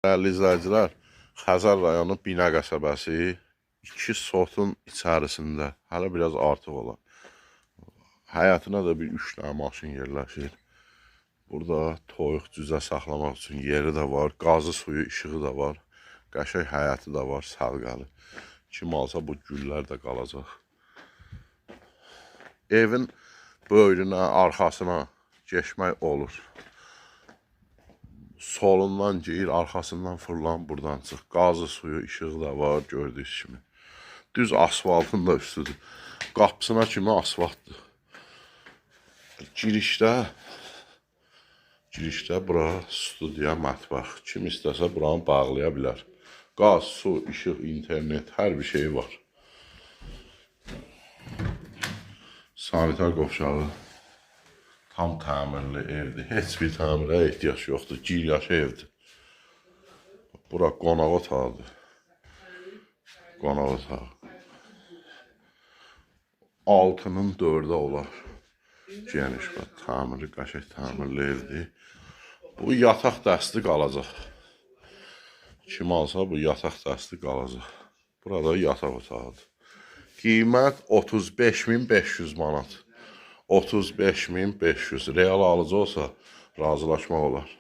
Dəyərli izləyicilər, Xəzər rayonu Bina qəsəbəsi 2 sotun içərisində, hələ biraz artıq olar. Həyatına da bir 3 dənə maşın yerləşir. Burada toyuq cüzə saxlamaq üçün yeri də var, qazı suyu, işığı da var. Qəşəng həyatı da var, sərqəli. Kim alsa bu güllər də qalacaq. Evin böyrünə, arxasına geçmək olur. Solundan geyir, arxasından fırlan, buradan çıx. Qazı suyu, işığı da var, gördüyünüz kimi. Düz asfaltın da üstüdür. Qapısına kimi asfaltdır. Girişdə bura studiya, mətbəx. Kim istəsə buranı bağlaya bilər. Qaz, su, işıq, internet, hər bir şey var. Sanitar qovşağı. Tam təmirli evdir. Heç bir təmirə ehtiyac yoxdur. Giryaşı evdir. Bura qonaq otağıdır. Qonaq otağı. 6-nın 4-ə olar. Geniş, təmirli, qəşəng təmirli evdir. Bu yataq dəsti qalacaq. Kim alsa bu yataq dəsti qalacaq. Burada yataq otağıdır. Qiymət 35.500 manat. 35.500. Real alıcı olsa razılaşmaq olar.